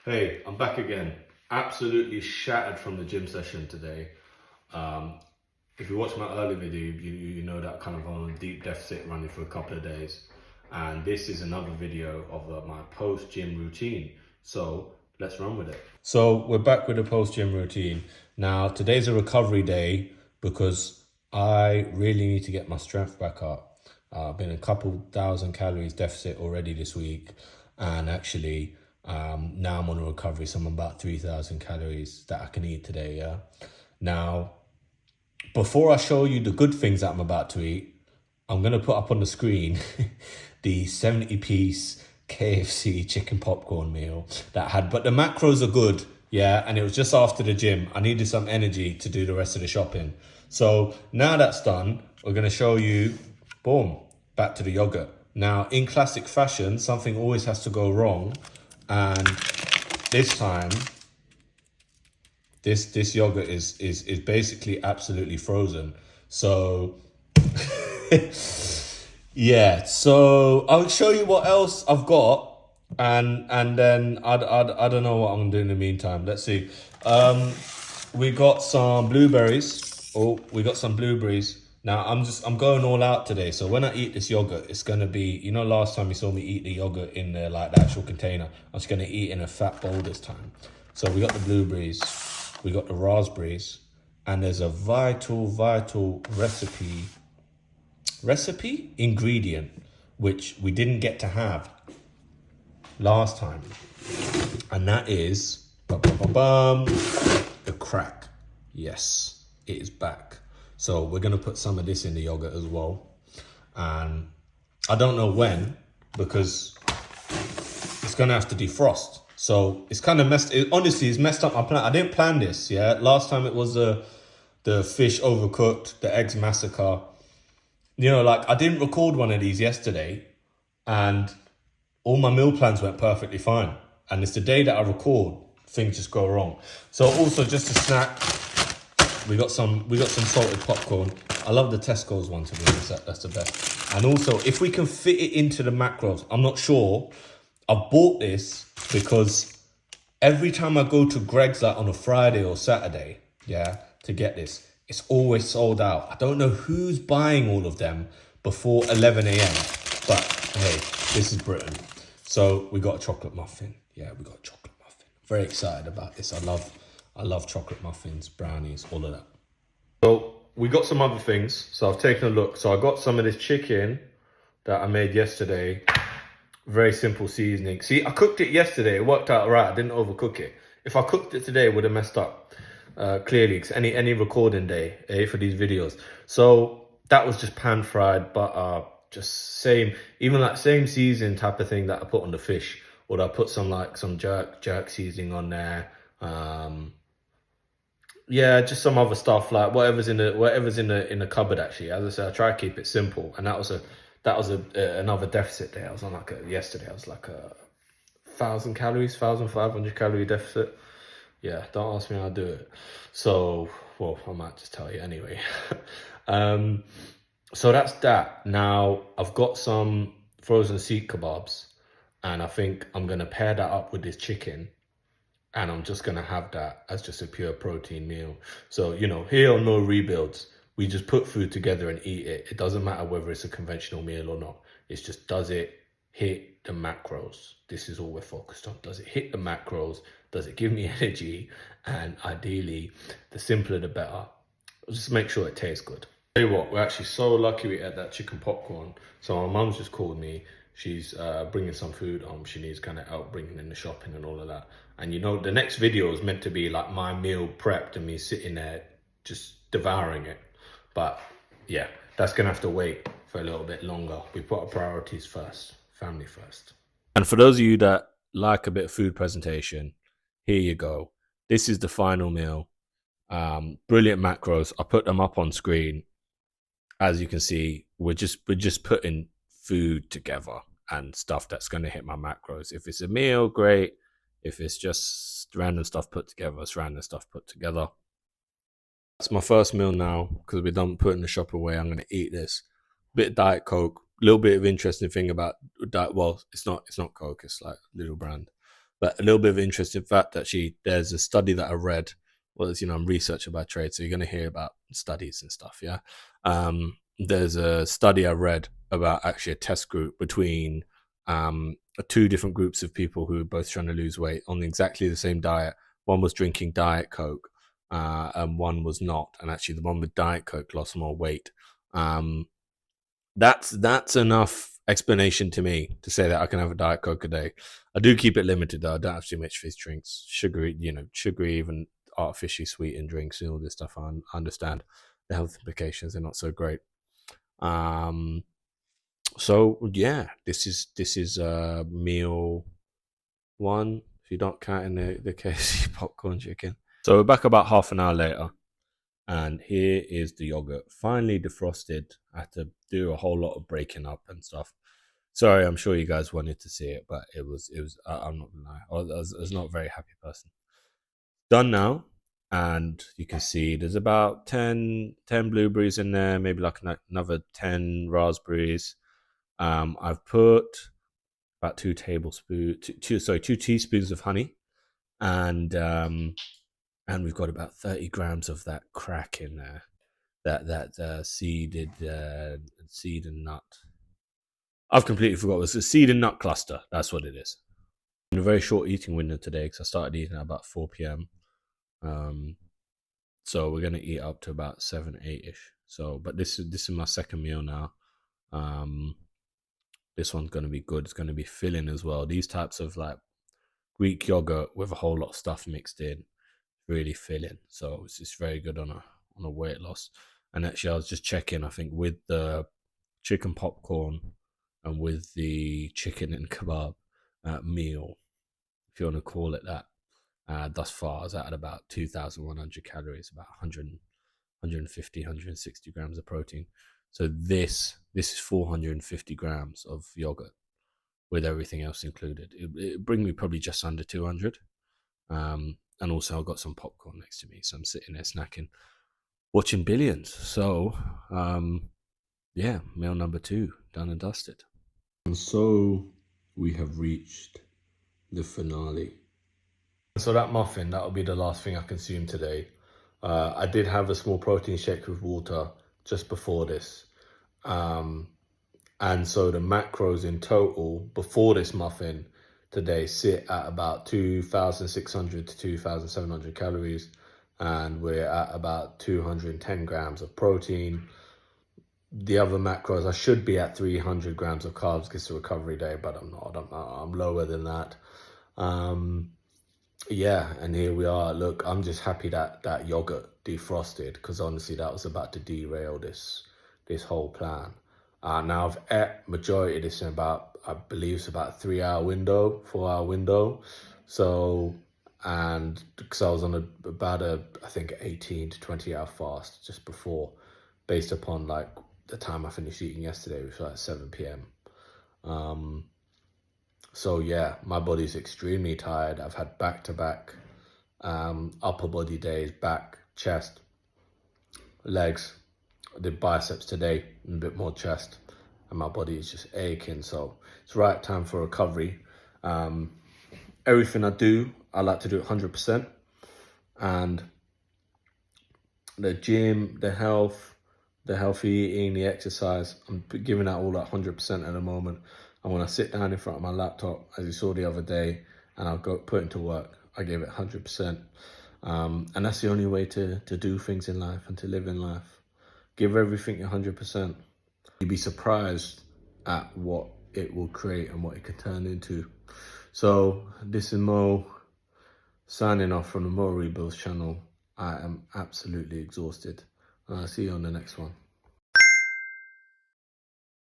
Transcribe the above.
Hey, I'm back again. Absolutely shattered from the gym session today. Um, if you watch my earlier video, you know that kind of on a deep deficit running for a couple of days. And this is another video of my post-gym routine. So let's run with it. So we're back with the post-gym routine. Now, today's a recovery day because I really need to get my strength back up. I've been a couple thousand calories deficit already this week. And actually, now I'm on a recovery, so I'm about 3,000 calories that I can eat today, yeah? Now, before I show you the good things that I'm about to eat, I'm going to put up on the screen the 70-piece KFC chicken popcorn meal that I had, but the macros are good, yeah? And it was just after the gym. I needed some energy to do the rest of the shopping. So now that's done, we're going to show you, boom, back to the yogurt. Now, in classic fashion, something always has to go wrong. And this time, this yogurt is basically absolutely frozen. So yeah, so I'll show you what else I've got, and then I don't know what I'm gonna do in the meantime. Let's see. We got some blueberries. Oh, we got some blueberries. Now I'm going all out today. So when I eat this yogurt, it's gonna be, you know, last time you saw me eat the yogurt in the the actual container, I'm just gonna eat in a fat bowl this time. So we got the blueberries, we got the raspberries, and there's a vital recipe ingredient which we didn't get to have last time, and that is the crack. Yes, it is back. So we're gonna put some of this in the yogurt as well, and I don't know when, because it's gonna have to defrost. So it's kind of honestly, it's messed up my plan. I didn't plan this, yeah. Last time it was the fish overcooked, the eggs massacre. You know, like I didn't record one of these yesterday, and all my meal plans went perfectly fine. And it's the day that I record, things just go wrong. So also, just a snack, we got some salted popcorn. I love the Tesco's one, to be honest. That's the best. And also, if we can fit it into the macros, I'm not sure. I bought this because every time I go to Greg's like on a Friday or Saturday, yeah, to get this, it's always sold out. I don't know who's buying all of them before 11 a.m. But hey, this is Britain. So we got a chocolate muffin. Yeah, we got a chocolate muffin. Very excited about this. I love chocolate muffins, brownies, all of that. So we got some other things. So I've taken a look. So I got some of this chicken that I made yesterday. Very simple seasoning. See, I cooked it yesterday. It worked out right. I didn't overcook it. If I cooked it today, it would have messed up. Clearly, cause any recording day for these videos. So that was just pan fried butter, just same seasoning type of thing that I put on the fish, or I put some jerk seasoning on there. Yeah, just some other stuff, like whatever's in the cupboard. Actually, as I said, I try to keep it simple, and that was another deficit day. I was on yesterday. I was like 1,000 calories, 1,500 calorie deficit. Yeah, don't ask me how I do it. So, well, I might just tell you anyway. So that's that. Now, I've got some frozen seekh kebabs, and I think I'm going to pair that up with this chicken, and I'm just going to have that as just a pure protein meal. So, you know, here are no rebuilds. We just put food together and eat it. It doesn't matter whether it's a conventional meal or not. It's just, does it hit the macros? This is all we're focused on. Does it hit the macros? Does it give me energy? And ideally, the simpler the better. Just make sure it tastes good. Tell you what, we're actually so lucky we had that chicken popcorn. So my mum's just called me. She's bringing some food home. She needs kind of help bringing in the shopping and all of that. And you know, the next video is meant to be like my meal prepped and me sitting there just devouring it. But yeah, that's gonna have to wait for a little bit longer. We put our priorities first, family first. And for those of you that like a bit of food presentation, here you go. This is the final meal. Brilliant macros. I put them up on screen. As you can see, we're just putting food together and stuff that's going to hit my macros. If it's a meal, great. If it's just random stuff put together, it's random stuff put together. That's my first meal now, because we're done putting the shop away. I'm going to eat this. Bit of Diet Coke. A little bit of interesting thing about that. Well, it's not Coke. It's like little brand. But a little bit of interesting fact, actually, there's a study that I read. Well, as you know, I'm researcher by trade, so you're going to hear about studies and stuff. Yeah, there's a study I read about actually a test group between two different groups of people who were both trying to lose weight on exactly the same diet. One was drinking Diet Coke, and one was not. And actually, the one with Diet Coke lost more weight. That's enough explanation to me to say that I can have a Diet Coke a day. I do keep it limited though. I don't have too much fizz drinks, sugary, even artificially sweetened drinks and all this stuff. I understand the health implications are not so great. So yeah, this is meal one. If you're not counting the KFC popcorn chicken. So we're back about half an hour later. And here is the yogurt, finally defrosted. I had to do a whole lot of breaking up and stuff. Sorry, I'm sure you guys wanted to see it, but it was. I'm not gonna lie, I was not a very happy person. Done now, and you can see there's about 10 blueberries in there, maybe like another 10 raspberries. I've put about 2 teaspoons of honey, and we've got about 30 grams of that crack in there. That seed and nut. I've completely forgot. It's a seed and nut cluster. That's what it is. In a very short eating window today because I started eating at about 4 p.m. So we're gonna eat up to about 7, 8-ish. So, but this is my second meal now. This one's gonna be good. It's gonna be filling as well. These types of like Greek yogurt with a whole lot of stuff mixed in, really filling. So it's just very good on a weight loss. And actually, I was just checking. I think with the chicken popcorn and with the chicken and kebab meal, if you want to call it that, thus far I was at about 2,100 calories, about 150, 160 grams of protein. So this is 450 grams of yogurt with everything else included. It bring me probably just under 200. And also I've got some popcorn next to me, so I'm sitting there snacking, watching Billions. So yeah, meal number 2 done and dusted. And so we have reached the finale. So that muffin, that'll be the last thing I consume today. I did have a small protein shake with water just before this. And so the macros in total before this muffin today sit at about 2,600 to 2,700 calories. And we're at about 210 grams of protein. The other macros, I should be at 300 grams of carbs because it's a recovery day, but I'm not. I'm lower than that. Yeah, and here we are. Look, I'm just happy that yogurt defrosted because honestly, that was about to derail this whole plan. Now I've ate majority of this in about, I believe it's about a 3-hour window, 4-hour window. So, and because I was on about I think 18 to 20-hour fast just before, based upon like the time I finished eating yesterday, which was like 7 p.m. So yeah, my body's extremely tired. I've had back-to-back upper body days, back, chest, legs. I did biceps today and a bit more chest, and my body is just aching. So it's right time for recovery. Everything I do, I like to do it 100%. And the gym, the health, the healthy eating, the exercise, I'm giving that all at 100% at the moment. And when I sit down in front of my laptop, as you saw the other day, and I'll go put into work, I give it 100%. And that's the only way to do things in life and to live in life. Give everything 100%. You'd be surprised at what it will create and what it can turn into. So this is Mo signing off from the Mo Rebuilds channel. I am absolutely exhausted. I'll see you on the next one.